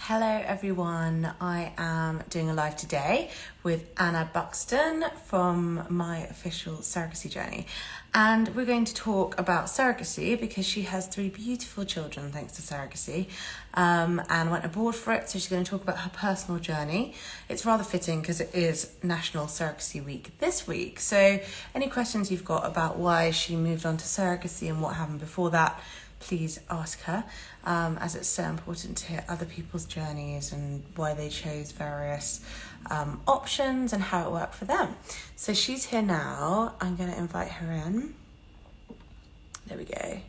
Hello everyone, I am doing a live today with Anna Buxton from my official Surrogacy Journey, and we're going to talk about surrogacy because she has three beautiful children thanks to surrogacy, and went abroad for it, so she's going to talk about her personal journey. It's rather fitting because it is National Surrogacy Week this week, so any questions you've got about why she moved on to surrogacy and what happened before that, please ask her, as it's so important to hear other people's journeys and why they chose various options and how it worked for them. So she's here now. I'm going to invite her in. There we go.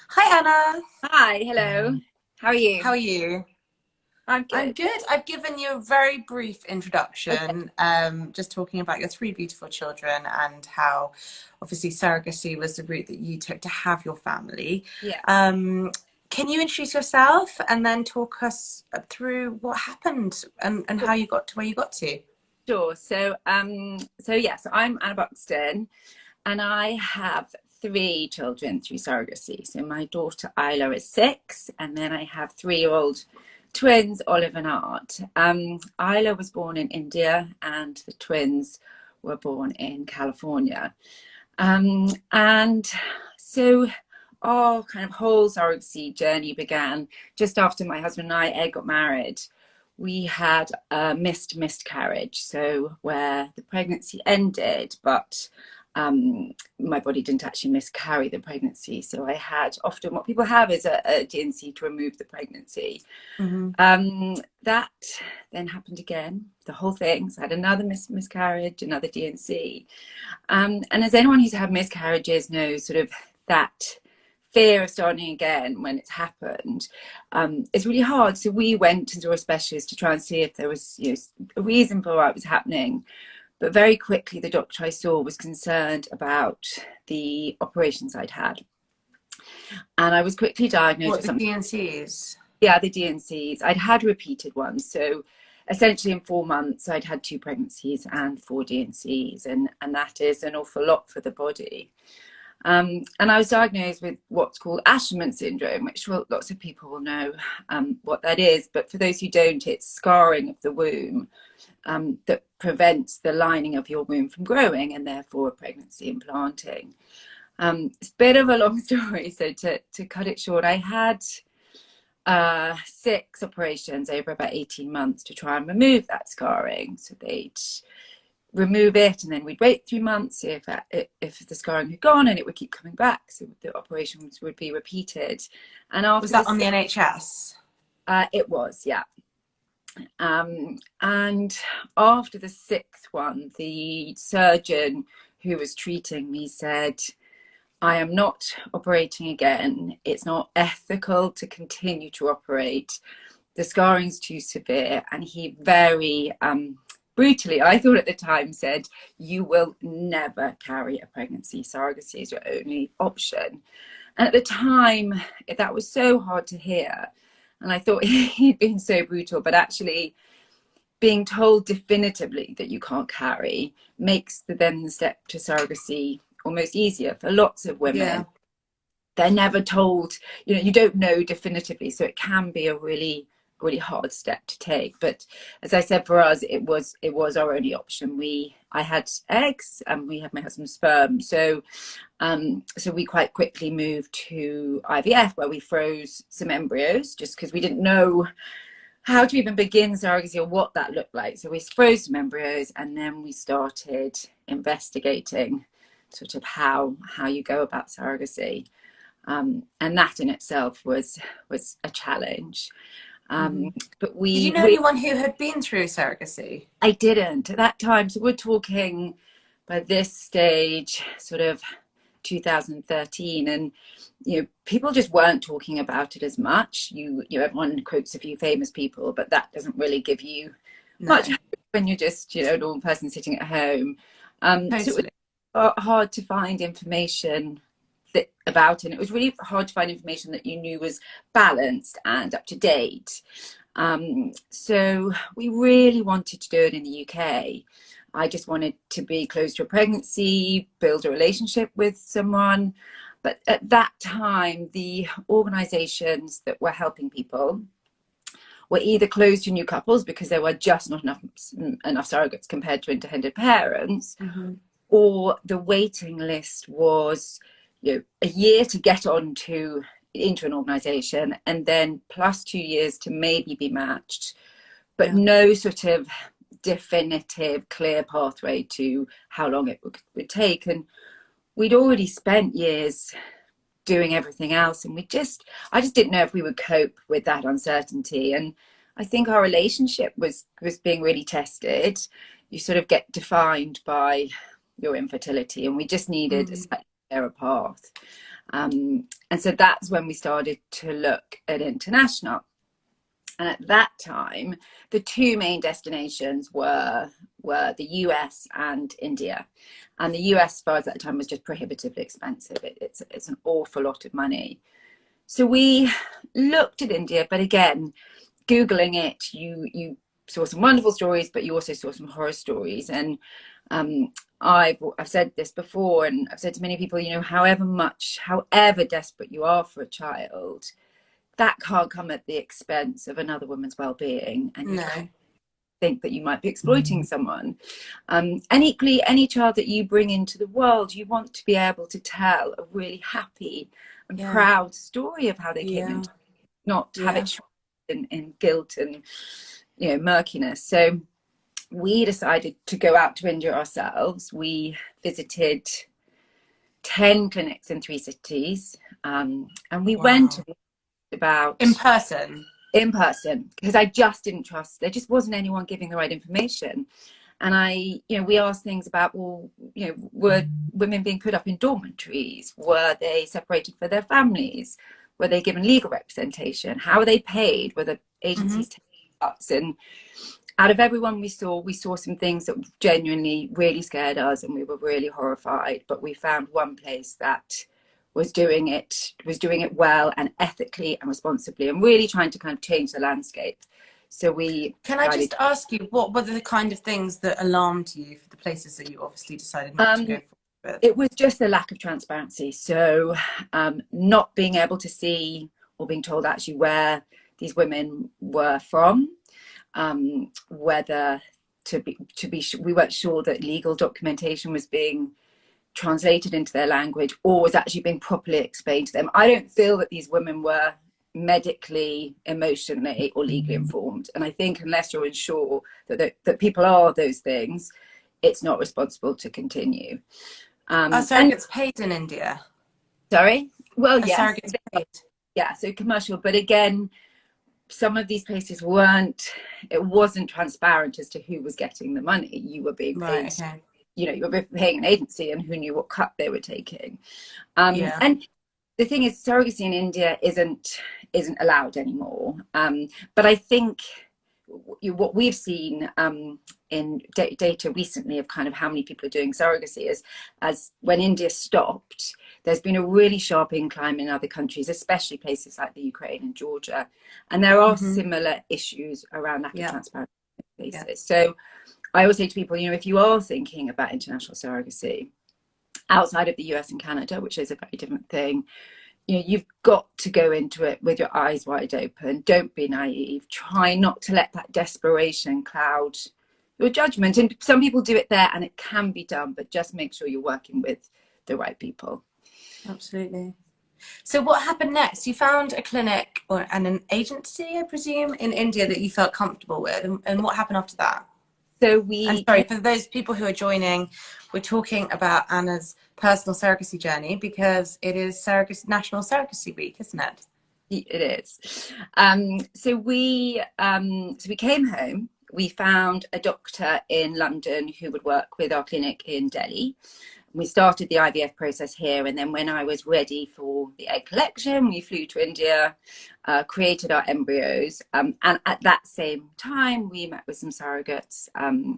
Hi, Anna. Hi, hello. How are you? How are you? I'm I'm good. good. I've given you a very brief Okay. introduction, just talking about your three beautiful children and how obviously surrogacy was the route that you took to have your family. Yeah, Can you introduce yourself and then talk us through what happened and sure. how you got to where you got to? Sure. So yes, I'm Anna Buxton, and I have three children through surrogacy. So my daughter Isla is 6, and then I have 3-year-old twins, Olive and Art. Isla was born in India, and the twins were born in California. And so our kind of whole surrogacy journey began just after my husband and I, Ed, got married. We had a miscarriage, so where the pregnancy ended, but my body didn't actually miscarry the pregnancy. So I had often what people have is a D&C to remove the pregnancy. Mm-hmm. That then happened again, the whole thing. So I had another miscarriage, another D&C. And as anyone who's had miscarriages knows, sort of that fear of starting again when it's happened is really hard. So we went to a specialist to try and see if there was, a reason for why it was happening. But very quickly, the doctor I saw was concerned about the operations I'd had. And I was quickly diagnosed What, with the something. D&Cs? Yeah, the D&Cs. I'd had repeated ones. So essentially in 4 months, I'd had 2 pregnancies and 4 D&Cs. And that is an awful lot for the body. And I was diagnosed with what's called Asherman Syndrome, which lots of people will know what that is. But for those who don't, it's scarring of the womb that prevents the lining of your womb from growing and therefore a pregnancy implanting. It's a bit of a long story, so to cut it short, I had 6 operations over about 18 months to try and remove that scarring. So they'd remove it and then we'd wait 3 months, see if the scarring had gone, and it would keep coming back, so the operations would be repeated. And Was after that on the NHS? it was, yeah. And after the 6th one, the surgeon who was treating me said, I am not operating again. It's not ethical to continue to operate. The scarring's too severe. And he very brutally, I thought at the time, said, you will never carry a pregnancy. Surrogacy is your only option. And at the time, that was so hard to hear. And I thought he'd been so brutal, but actually being told definitively that you can't carry makes the step to surrogacy almost easier for lots of women. Yeah. They're never told, you don't know definitively, so it can be a really hard step to take. But as I said, for us it was our only option. I had eggs and we had my husband's sperm, so we quite quickly moved to IVF, where we froze some embryos just because we didn't know how to even begin surrogacy or what that looked like. So we froze some embryos and then we started investigating sort of how you go about surrogacy. And that in itself was a challenge. Mm-hmm. But Did you we, know we anyone who had been through surrogacy? I didn't at that time. So we're talking by this stage, sort of 2013, and people just weren't talking about it as much. Everyone quotes a few famous people, but that doesn't really give you much No, when you're just a normal person sitting at home. So it totally. was hard to find information about it. And it was really hard to find information that you knew was balanced and up to date. So we really wanted to do it in the UK. I just wanted to be close to a pregnancy, build a relationship with someone. But at that time, the organisations that were helping people were either closed to new couples because there were just not enough surrogates compared to intended parents, or the waiting list was, you know, a year to get into an organisation, and then plus 2 years to maybe be matched, but no sort of definitive clear pathway to how long it would take. And we'd already spent years doing everything else, and I just didn't know if we would cope with that uncertainty. And I think our relationship was being really tested. You sort of get defined by your infertility, and we just needed a slightly clearer path. And so that's when we started to look at international. And at that time, the two main destinations were the US and India. And the US, as far as that time, was just prohibitively expensive. It's an awful lot of money. So we looked at India, but again, Googling it, you saw some wonderful stories, but you also saw some horror stories. And I've said this before, and I've said to many people, you know, however desperate you are for a child, that can't come at the expense of another woman's well-being, and you can't think that you might be exploiting someone. And equally, any child that you bring into the world, you want to be able to tell a really happy and proud story of how they came into, not have it in guilt and, you know, murkiness. So we decided to go out to India ourselves. We visited 10 clinics in 3 cities, and we went about in person, because I just didn't trust, there just wasn't anyone giving the right information. And we asked things about, well, you know, were women being put up in dormitories? Were they separated for their families? Were they given legal representation? How were they paid? Were the agencies taking cuts? And out of everyone we saw some things that genuinely really scared us, and we were really horrified. But we found one place that was doing it well and ethically and responsibly, and really trying to kind of change the landscape. So I just ask you, what were the kind of things that alarmed you for the places that you obviously decided not to go forward with? It was just the lack of transparency. So not being able to see or being told actually where these women were from, whether we weren't sure that legal documentation was being translated into their language or was actually being properly explained to them. I don't feel that these women were medically, emotionally, or legally informed. And I think unless you're sure that people are those things, it's not responsible to continue. Are surrogates paid in India? Sorry? Well, yes. Surrogates paid? Yeah, so commercial. But again, some of these places it wasn't transparent as to who was getting the money. You were being paid. Right, okay. You know, you were paying an agency, and who knew what cut they were taking. And the thing is, surrogacy in India isn't allowed anymore. But I think what we've seen in data recently of kind of how many people are doing surrogacy is, as when India stopped, there's been a really sharp incline in other countries, especially places like the Ukraine and Georgia. And there are similar issues around lack of transparency places. So I always say to people, you know, if you are thinking about international surrogacy outside of the US and Canada, which is a very different thing, you know, you've got to go into it with your eyes wide open. Don't be naive. Try not to let that desperation cloud your judgment. And some people do it there, and it can be done, but just make sure you're working with the right people. Absolutely. So what happened next? You found a clinic and an agency, I presume, in India that you felt comfortable with. And what happened after that? So I'm sorry, for those people who are joining, we're talking about Anna's personal surrogacy journey because it is National Surrogacy Week, isn't it? It is. So we came home. We found a doctor in London who would work with our clinic in Delhi. We started the IVF process here, and then when I was ready for the egg collection, we flew to India, created our embryos, and at that same time we met with some surrogates.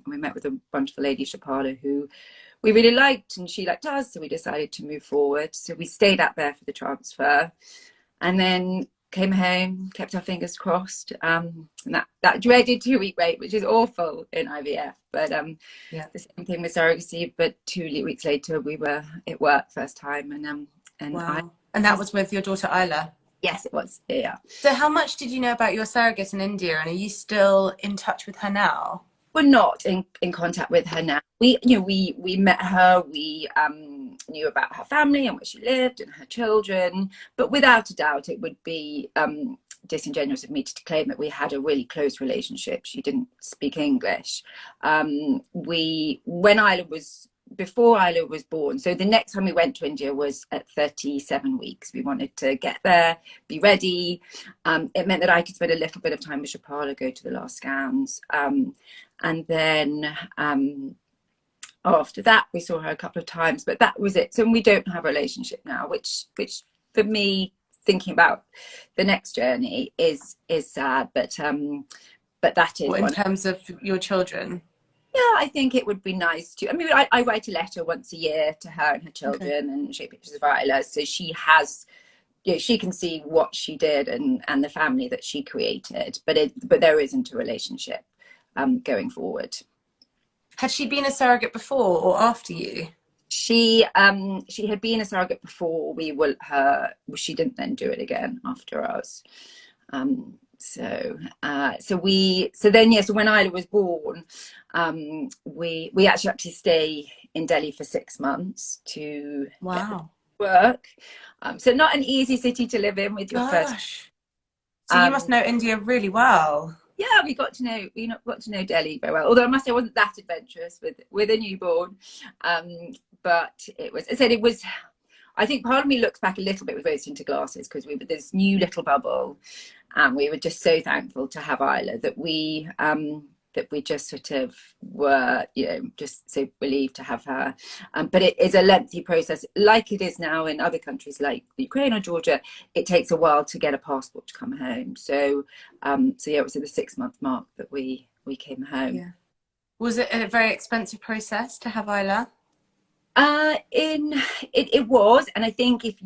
We met with a wonderful lady, Shapala, who we really liked, and she liked us, so we decided to move forward. So we stayed out there for the transfer, and then came home, kept our fingers crossed, and that dreaded 2-week wait, which is awful in IVF, but the same thing with surrogacy. But 2 weeks later it worked first time, and And Wow. And that was with your daughter Isla? yes, it was. Yeah. So how much did you know about your surrogate in India, and are you still in touch with her now? We're not in contact with her now. We met her. We knew about her family and where she lived and her children. But without a doubt, it would be disingenuous of me to claim that we had a really close relationship. She didn't speak English. Before Isla was born. So the next time we went to India was at 37 weeks. We wanted to get there, be ready. It meant that I could spend a little bit of time with Shapala, go to the last scans. And then after that, we saw her a couple of times, but that was it. So we don't have a relationship now, which for me, thinking about the next journey is sad. But that is What, in terms of your children? Yeah, I think it would be nice to. I mean, I write a letter once a year to her and her children, Okay. and show pictures of Isla, so she has, she can see what she did and the family that she created. But there isn't a relationship going forward. Had she been a surrogate before or after you? She had been a surrogate before we were her. She didn't then do it again after us. So when Isla was born, we actually had to stay in Delhi for 6 months to Wow. work. So not an easy city to live in with your first. Gosh. So you must know India really well. Yeah, we got to know Delhi very well. Although I must say I wasn't that adventurous with a newborn. But it was, I said, it was. I think part of me looks back a little bit with rose tinted glasses because we were this new little bubble, and we were just so thankful to have Isla that we just sort of were, just so relieved to have her. But it is a lengthy process, like it is now in other countries like Ukraine or Georgia. It takes a while to get a passport to come home. So yeah, it was at the 6-month mark that we came home. Yeah. Was it a very expensive process to have Isla? It was, and I think if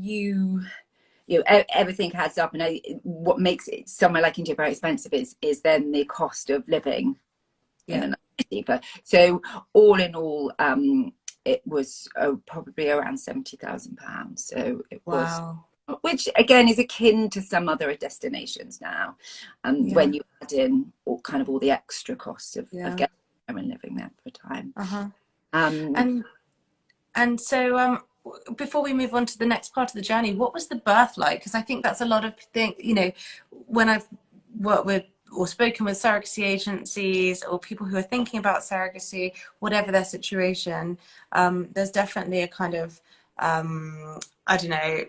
everything adds up, and what makes it somewhere like India very expensive is then the cost of living in another city. So all in all, it was probably around £70,000. So it was, which again is akin to some other destinations now. When you add in all the extra costs of getting there and living there for a time. And so before we move on to the next part of the journey, what was the birth like? Because I think that's a lot of things, when I've worked with or spoken with surrogacy agencies or people who are thinking about surrogacy, whatever their situation, there's definitely a kind of, I don't know,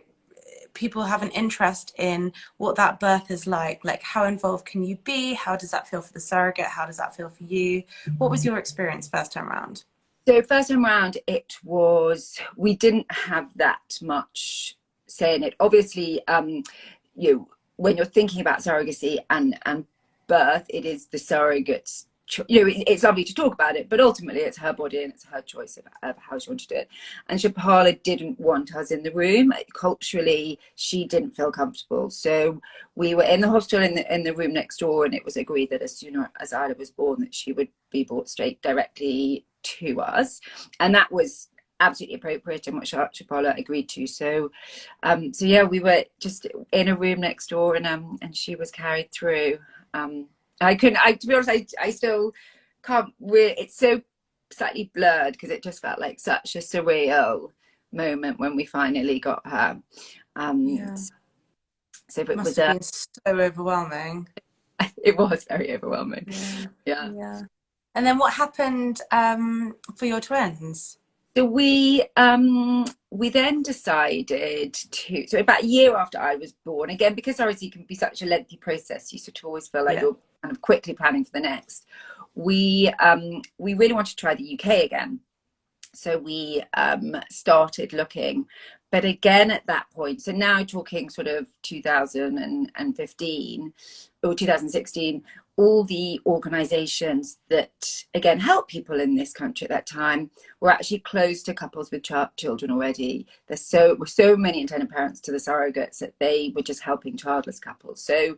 people have an interest in what that birth is like how involved can you be? How does that feel for the surrogate? How does that feel for you? What was your experience first time around? So first time around, we didn't have that much say in it. Obviously, when you're thinking about surrogacy and birth, it is the surrogate's, it's lovely to talk about it, but ultimately it's her body and it's her choice of how she wanted to do it. And Shapala didn't want us in the room. Culturally, she didn't feel comfortable. So we were in the hospital in the room next door, and it was agreed that as soon as Isla was born, that she would be brought straight directly to us, and that was absolutely appropriate and what Shapala agreed to. So yeah, we were just in a room next door, and she was carried through. To be honest, I still can't really, it's so slightly blurred because it just felt like such a surreal moment when we finally got her. So it must have been so overwhelming. It was very overwhelming. Yeah. And then what happened for your twins? So we then decided to, so about a year after I was born, again, because obviously it can be such a lengthy process, you sort of always feel like you're kind of quickly planning for the next. We really wanted to try the UK again. So we started looking, but again at that point, so now talking sort of 2015 or 2016, all the organizations that again help people in this country at that time were actually closed to couples with children already. There were so many intended parents to the surrogates that they were just helping childless couples. So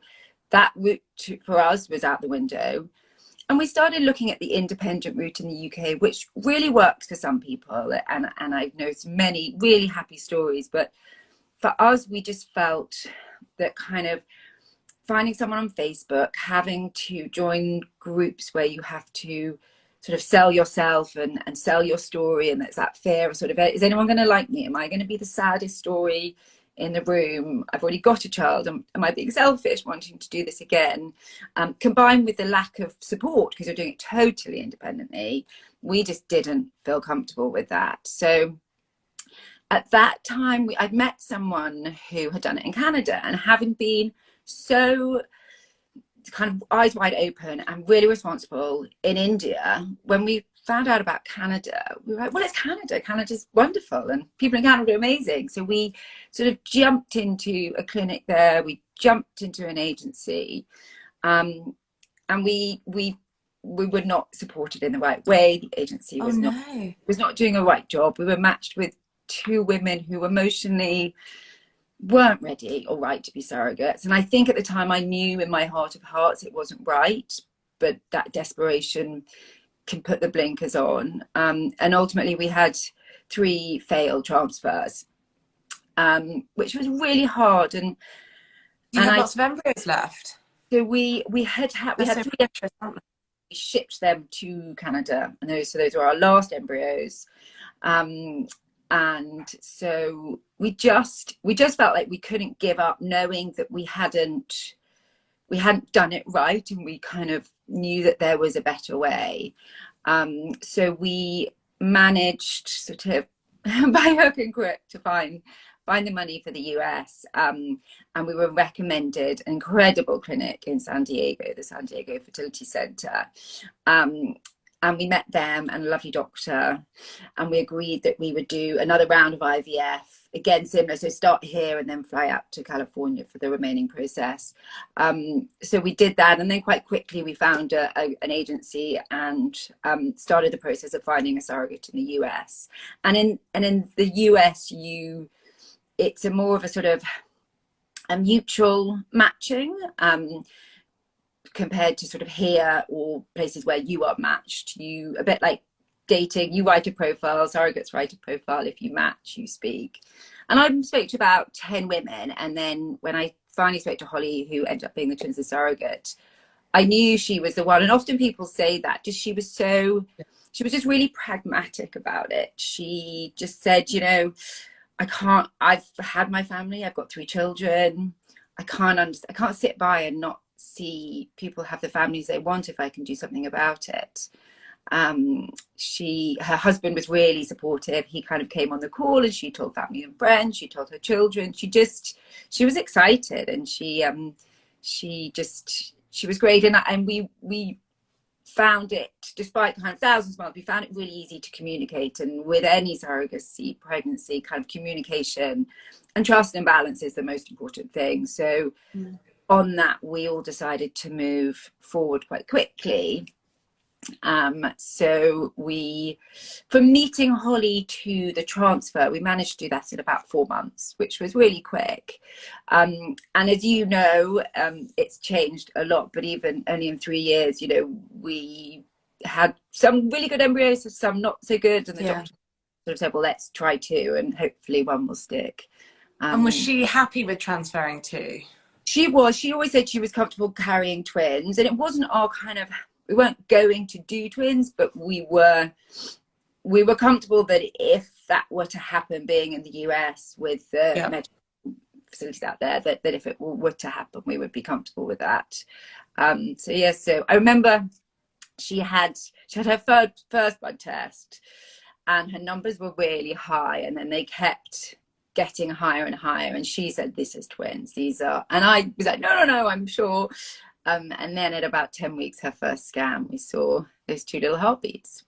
that route for us was out the window. And we started looking at the independent route in the UK, which really works for some people. And I've noticed many really happy stories. But for us, we just felt that kind of finding someone on Facebook, having to join groups where you have to sort of sell yourself and sell your story, and there's that fear of sort of, is anyone going to like me? Am I going to be the saddest story in the room? I've already got a child. Am I being selfish wanting to do this again? Combined with the lack of support, because you're doing it totally independently, we just didn't feel comfortable with that. So at that time, I'd met someone who had done it in Canada, and having been so kind of eyes wide open and really responsible in India, when we found out about Canada, we were like, well, it's Canada. Canada's wonderful, and people in Canada are amazing. So we sort of jumped into a clinic there. We jumped into an agency, and we were not supported in the right way. The agency was not doing a right job. We were matched with two women who emotionally weren't ready or right to be surrogates, and I think at the time I knew in my heart of hearts it wasn't right, but that desperation can put the blinkers on, and ultimately we had 3 failed transfers, which was really hard. And you had lots of embryos left. So we had 3 embryos. We shipped them to Canada, and those were our last embryos. And so we just felt like we couldn't give up, knowing that we hadn't done it right, and we kind of knew that there was a better way. So we managed sort of by hook and crook to find the money for the US, and we were recommended an incredible clinic in San Diego, the San Diego Fertility Center. And we met them and a lovely doctor, and we agreed that we would do another round of IVF, again similar, so start here and then fly out to California for the remaining process. So we did that, and then quite quickly we found an agency and started the process of finding a surrogate in the US. And in the US, it's a more of a sort of a mutual matching, compared to sort of here or places where you are matched. You, a bit like dating, you write a profile, surrogates write a profile. If you match, you speak. And I spoke to about 10 women, and then when I finally spoke to Holly, who ended up being the twins' surrogate, I knew she was the one. And often people say that, just she was just really pragmatic about it. She just said, you know, I've had my family, I've got 3 children, I can't sit by and not see people have the families they want if I can do something about it. Her husband was really supportive. He kind of came on the call, and she told family and friends, she told her children. She was excited, and she was great. And we found it, despite kind of thousands of miles, we found it really easy to communicate. And with any surrogacy pregnancy, kind of communication and trust and balance is the most important thing. So on that, we all decided to move forward quite quickly. So from meeting Holly to the transfer, we managed to do that in about 4 months, which was really quick. And as you know, it's changed a lot, but even only in 3 years, you know, we had some really good embryos, some not so good, and the doctor sort of said, well, let's try 2, and hopefully one will stick. And was she happy with transferring 2? She was. She always said she was comfortable carrying twins, and it wasn't our kind of, we weren't going to do twins, but we were comfortable that if that were to happen, being in the US with the medical facilities out there, that if it were to happen, we would be comfortable with that. So I remember she had her first blood test, and her numbers were really high, and then they kept getting higher and higher, and she said, this is twins, these are, and I was like, no, I'm sure. And then at about 10 weeks, her first scan, we saw those 2 little heartbeats.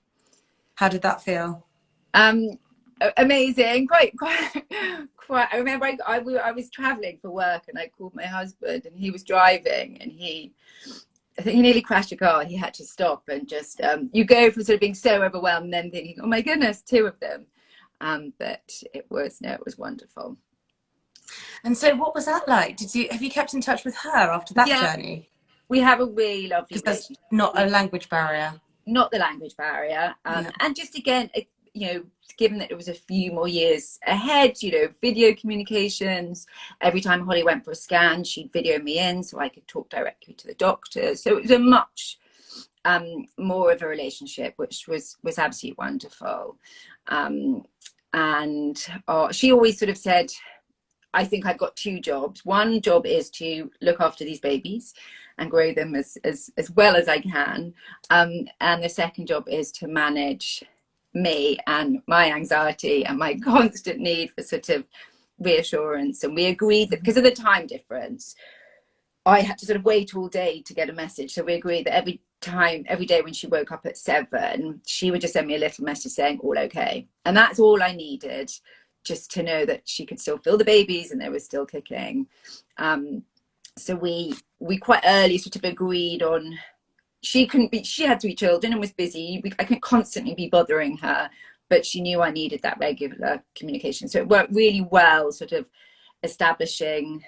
How did that feel? Amazing, quite. I remember I was traveling for work, and I called my husband, and he was driving, and I think he nearly crashed a car. He had to stop and just, you go from sort of being so overwhelmed, and then thinking, oh my goodness, 2 of them. But it was wonderful. And so what was that like? Have you kept in touch with her after that journey? We have a really lovely relationship. There's not a language barrier. Not the language barrier. And just again, you know, given that it was a few more years ahead, you know, video communications. Every time Holly went for a scan, she'd video me in so I could talk directly to the doctor. So it was a much more of a relationship, which was absolutely wonderful. And she always sort of said, I think I've got two jobs. One job is to look after these babies and grow them as well as I can. And the second job is to manage me and my anxiety and my constant need for sort of reassurance. And we agreed that because of the time difference, I had to sort of wait all day to get a message. So we agreed that every day when she woke up at 7, she would just send me a little message saying all okay. And that's all I needed, just to know that she could still feel the babies and they were still kicking. So we quite early sort of agreed on, she had 3 children and was busy. I couldn't constantly be bothering her, but she knew I needed that regular communication. So it worked really well, sort of establishing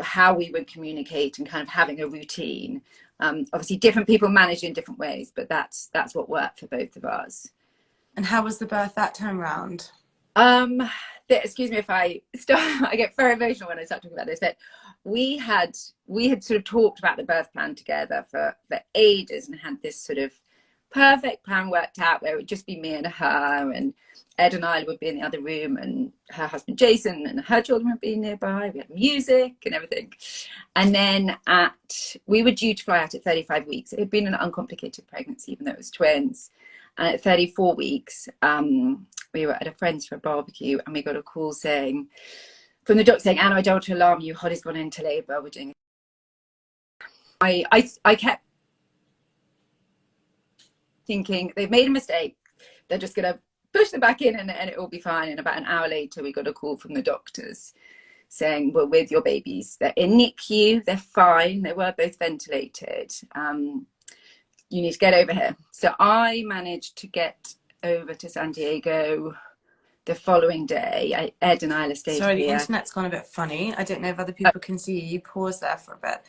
how we would communicate and kind of having a routine. Obviously different people manage in different ways, but that's what worked for both of us. And how was the birth that time round? Excuse me if I get very emotional when I start talking about this, but we had sort of talked about the birth plan together for ages and had this sort of perfect plan worked out where it would just be me and her, and Ed and I would be in the other room, and her husband Jason and her children would be nearby. We had music and everything. And then we were due to fly out at 35 weeks. It had been an uncomplicated pregnancy, even though it was twins. And at 34 weeks, we were at a friend's for a barbecue, and we got a call from the doctor saying, Anna, I don't want to alarm you, Holly's gone into labour, we're doing it. I kept thinking they've made a mistake, they're just going to push them back in and it will be fine. And about an hour later, we got a call from the doctors saying, we're with your babies, they're in NICU, they're fine, they were both ventilated, you need to get over here. So I managed to get over to San Diego the following day. Ed and I stayed Sorry, here. the internet's gone a bit funny. I don't know if other people can see you. You paused there for a bit.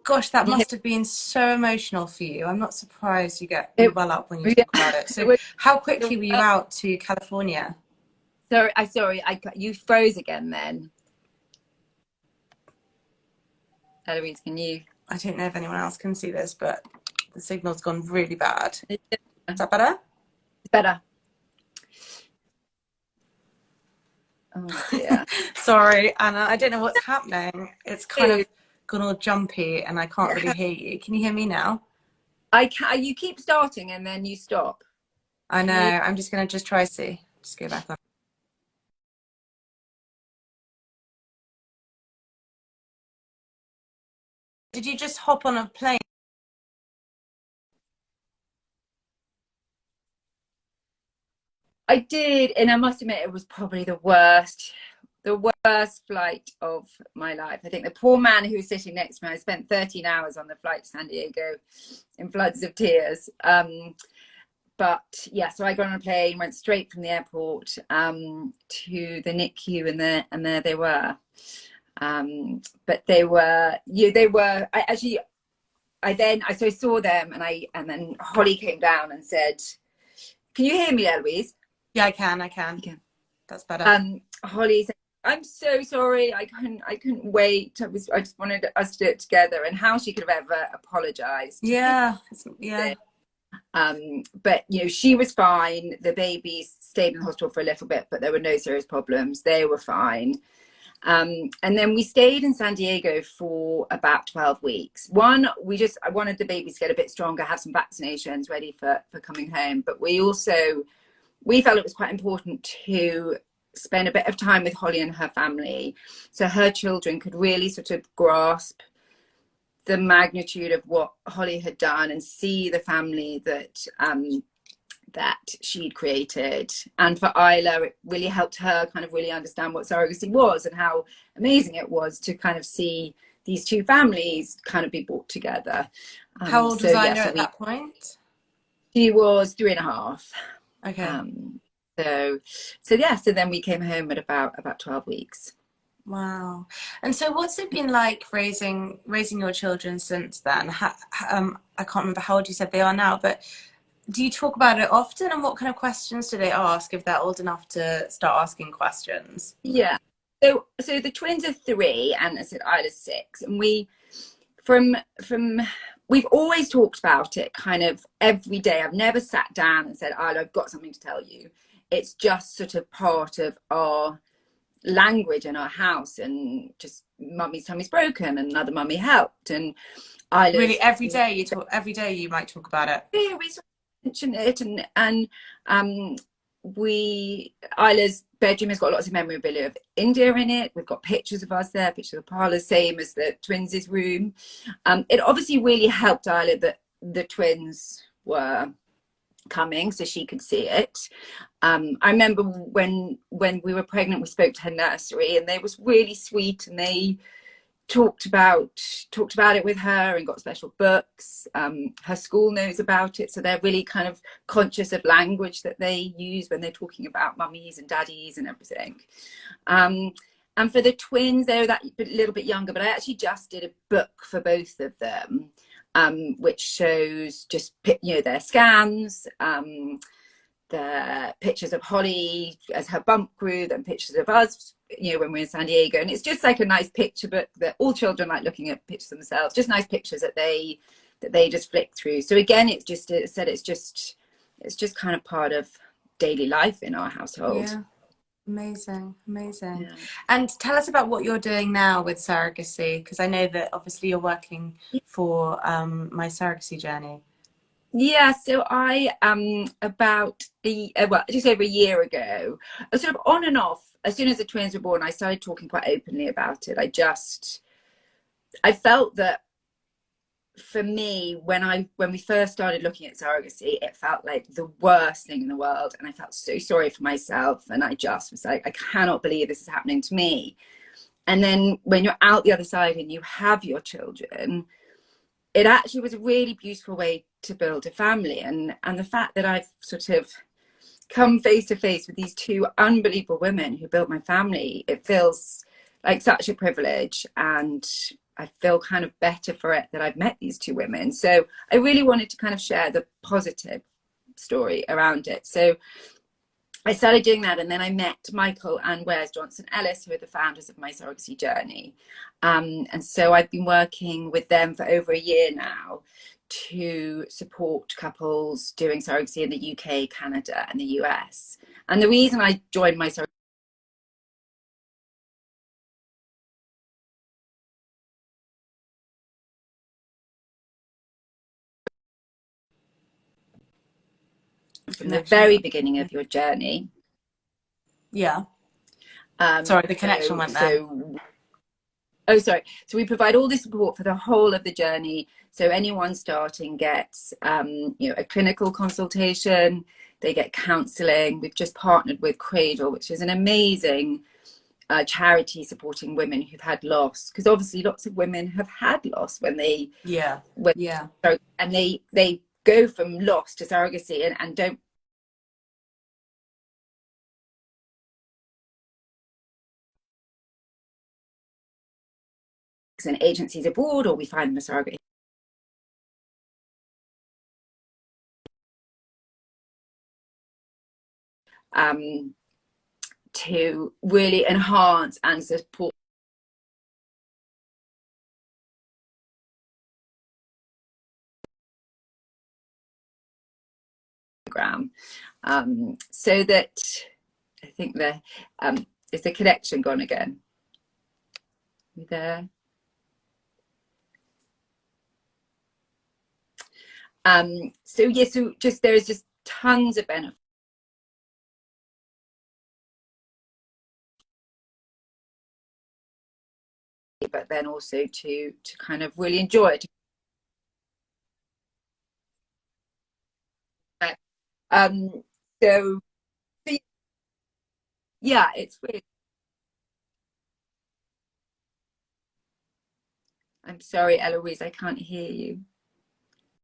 Gosh, that must have been so emotional for you. I'm not surprised you get well up when you talk about it. So how quickly were you out to California? Sorry, you froze again then. Eloise, can you? I don't know if anyone else can see this, but the signal's gone really bad. Is that better? It's better. Oh dear. Sorry, Anna, I don't know what's happening. It's kind of gone all jumpy and I can't really hear you. Can you hear me now? You keep starting and then you stop. I know. I'm just going to try see. Just go back on. Did you just hop on a plane? I did, and I must admit it was probably the worst flight of my life. I think the poor man who was sitting next to me, I spent 13 hours on the flight to San Diego in floods of tears. But yeah, so I got on a plane, went straight from the airport to the NICU, and there they were. But I saw them, and then Holly came down and said, "Can you hear me, Eloise?" Yeah, I can. That's better. Holly said, I'm so sorry. I couldn't wait. I just wanted us to do it together, and how she could have ever apologized. Yeah. But she was fine. The babies stayed in the hospital for a little bit, but there were no serious problems. They were fine. And then we stayed in San Diego for about 12 weeks. I wanted the babies to get a bit stronger, have some vaccinations ready for coming home. But we felt it was quite important to spend a bit of time with Holly and her family, so her children could really sort of grasp the magnitude of what Holly had done and see the family that she'd created. And for Isla, it really helped her kind of really understand what surrogacy was and how amazing it was to kind of see these two families kind of be brought together. How old was Isla at that point? She was 3.5. Okay. So then we came home at about 12 weeks. Wow. And so what's it been like raising your children since then? I can't remember how old you said they are now, but do you talk about it often, and what kind of questions do they ask if they're old enough to start asking questions? Yeah. So the twins are 3, and I said Isla's 6, and from we've always talked about it kind of every day. I've never sat down and said, Isla, I've got something to tell you. It's just sort of part of our language in our house, and just mummy's tummy's broken and another mummy helped, and Really, Isla's every day you might talk about it. yeah, we sort of mention it, and Isla's bedroom has got lots of memorabilia of India in it. We've got pictures of us there, pictures of the parlour, same as the twins' room. It obviously really helped Isla that the twins were coming so she could see it. I remember when we were pregnant, we spoke to her nursery, and they was really sweet, and they talked about it with her and got special books. Her school knows about it, so they're really kind of conscious of language that they use when they're talking about mummies and daddies and everything. And for the twins, they're that little bit younger, but I actually just did a book for both of them, which shows just their scans, the pictures of Holly as her bump grew, then pictures of us, when we're in San Diego. And it's just like a nice picture book that all children like looking at pictures themselves, just nice pictures that they just flick through. So again, it's just kind of part of daily life in our household. Yeah. Amazing. Yeah. And tell us about what you're doing now with surrogacy, because I know that obviously you're working for My Surrogacy Journey. Yeah, so I about just over a year ago, sort of on and off. As soon as the twins were born, I started talking quite openly about it. I felt that for me, when we first started looking at surrogacy, it felt like the worst thing in the world, and I felt so sorry for myself, and I just was like, I cannot believe this is happening to me. And then when you're out the other side and you have your children, it actually was a really beautiful way to build a family. And the fact that I've sort of come face to face with these 2 unbelievable women who built my family, it feels like such a privilege, and I feel kind of better for it that I've met these 2 women. So I really wanted to kind of share the positive story around it. So I started doing that, and then I met Michael and Wes Johnson Ellis, who are the founders of My Surrogacy Journey. And so I've been working with them for over a year now to support couples doing surrogacy in the UK, Canada, and the US. And the reason I joined My Surrogacy from the very beginning of your journey. Yeah. Sorry, the connection went there. So we provide all this support for the whole of the journey. So anyone starting gets, a clinical consultation. They get counselling. We've just partnered with Cradle, which is an amazing charity supporting women who've had loss, because obviously lots of women have had loss when they and they go from loss to surrogacy and don't. And agencies abroad, or we find them a surrogate to really enhance and support the program, so that I think is the connection gone again? Are you there? So there's just tons of benefits, but then also to kind of really enjoy it. So yeah, it's weird. I'm sorry, Eloise, I can't hear you.